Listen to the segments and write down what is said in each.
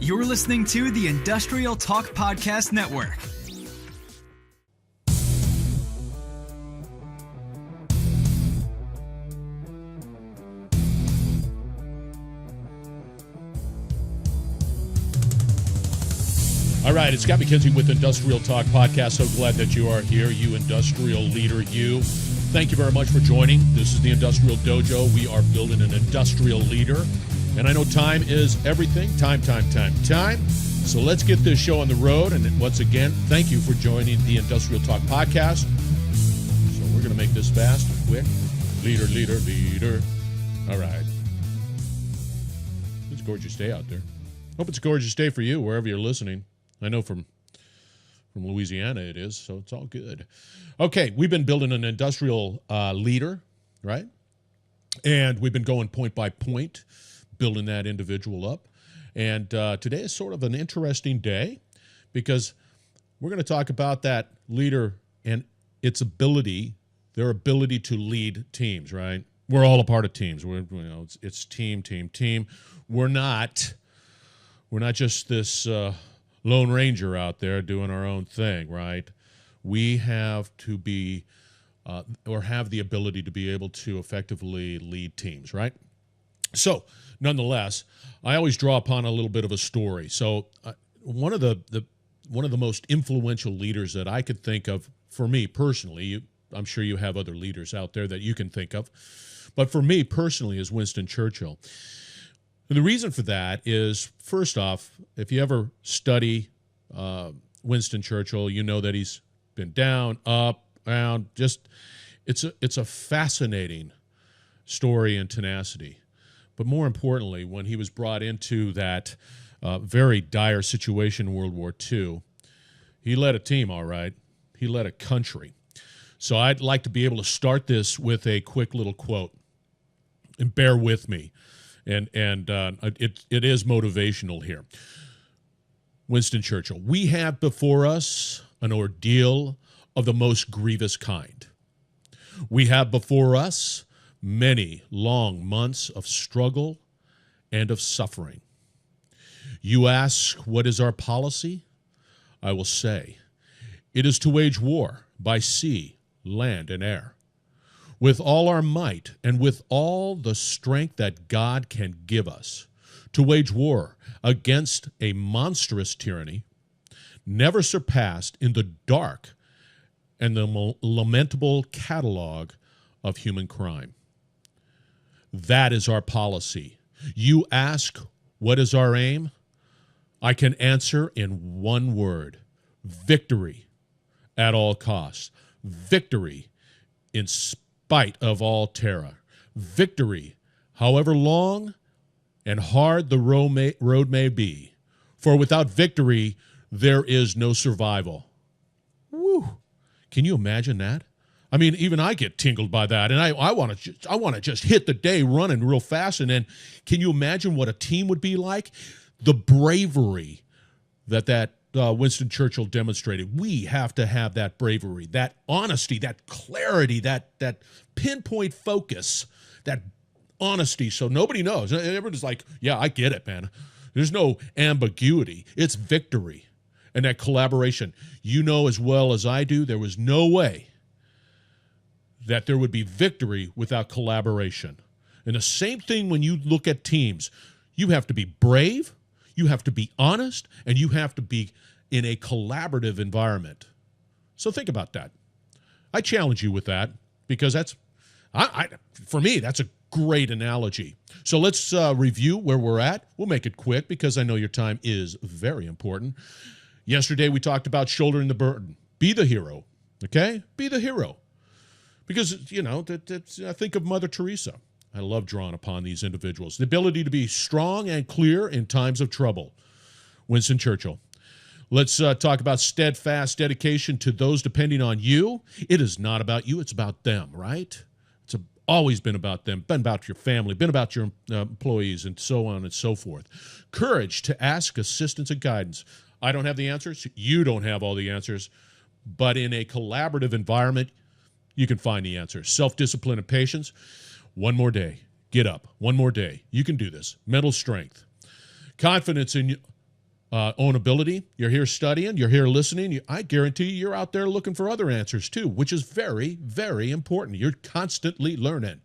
You're listening to the Industrial Talk Podcast Network. All right, it's Scott McKenzie with Industrial Talk Podcast. So glad that you are here, you industrial leader, you. Thank you very much for joining. This is the Industrial Dojo. We are building an industrial leader. And I know time is everything. Time. So let's get this show on the road. And once again, thank you for joining the Industrial Talk Podcast. So we're going to make this fast and quick. Leader. All right. It's a gorgeous day out there. Hope it's a gorgeous day for you, wherever you're listening. I know from Louisiana it is, so it's all good. Okay, we've been building an industrial leader, right? And we've been going point by point, building that individual up. And today is sort of an interesting day because we're going to talk about that leader and its ability, their ability to lead teams, right? We're all a part of teams. It's team. We're not just this Lone Ranger out there doing our own thing, right? We have to be, or have the ability to be able to effectively lead teams, right? So, nonetheless, I always draw upon a little bit of a story. So, one of the most influential leaders that I could think of, for me personally, I'm sure you have other leaders out there that you can think of, but for me personally is Winston Churchill. And the reason for that is, first off, if you ever study Winston Churchill, you know that he's been down, up, down. Just it's a fascinating story and tenacity. But more importantly, when he was brought into that very dire situation in World War II, he led a team, all right. He led a country. So I'd like to be able to start this with a quick little quote, and bear with me. And it is motivational here. Winston Churchill, we have before us an ordeal of the most grievous kind. We have before us many long months of struggle and of suffering. You ask, what is our policy? I will say, it is to wage war by sea, land, and air, with all our might and with all the strength that God can give us, to wage war against a monstrous tyranny, never surpassed in the dark and the lamentable catalog of human crime. That is our policy. You ask, what is our aim? I can answer in one word: victory at all costs. Victory in spite of all terror. Victory, however long and hard the road may be. For without victory, there is no survival. Woo! Can you imagine that? I mean, even I get tingled by that, and I want to just hit the day running real fast. And then, can you imagine what a team would be like? The bravery that Winston Churchill demonstrated. We have to have that bravery, that honesty, that clarity, that pinpoint focus, that honesty, so nobody knows. Everybody's like, yeah, I get it, man. There's no ambiguity. It's victory. And that collaboration. You know as well as I do, there was no way that there would be victory without collaboration. And the same thing when you look at teams. You have to be brave, you have to be honest, and you have to be in a collaborative environment. So think about that. I challenge you with that because for me, that's a great analogy. So let's review where we're at. We'll make it quick because I know your time is very important. Yesterday, we talked about shouldering the burden. Be the hero, okay? Be the hero. Because, I think of Mother Teresa. I love drawing upon these individuals. The ability to be strong and clear in times of trouble. Winston Churchill. Let's talk about steadfast dedication to those depending on you. It is not about you, it's about them, right? It's always been about them, been about your family, been about your employees, and so on and so forth. Courage to ask assistance and guidance. I don't have the answers. You don't have all the answers. But in a collaborative environment, you can find the answers. Self-discipline and patience. One more day. Get up. One more day. You can do this. Mental strength. Confidence in ownability. You're here studying. You're here listening. I guarantee you're out there looking for other answers too, which is very, very important. You're constantly learning.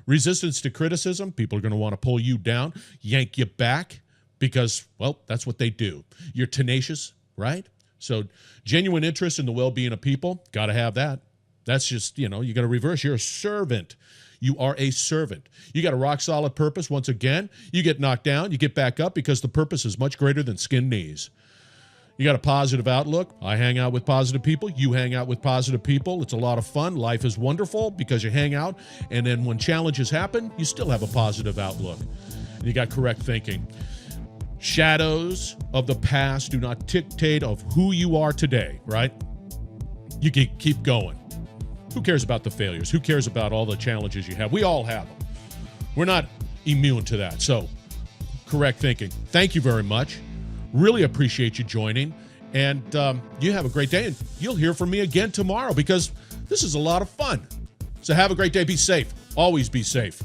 Resistance to criticism. People are going to want to pull you down, yank you back because, well, that's what they do. You're tenacious, right? So genuine interest in the well-being of people, got to have that. That's just, you got to reverse. You're a servant. You are a servant. You got a rock-solid purpose. Once again, you get knocked down, you get back up because the purpose is much greater than skin knees. You got a positive outlook. I hang out with positive people. You hang out with positive people. It's a lot of fun. Life is wonderful because you hang out, and then when challenges happen, you still have a positive outlook. And you got correct thinking. Shadows of the past do not dictate of who you are today, right? You can keep going. Who cares about the failures? Who cares about all the challenges you have? We all have them. We're not immune to that. So, correct thinking. Thank you very much. Really appreciate you joining. And you have a great day. And you'll hear from me again tomorrow because this is a lot of fun. So have a great day. Be safe. Always be safe.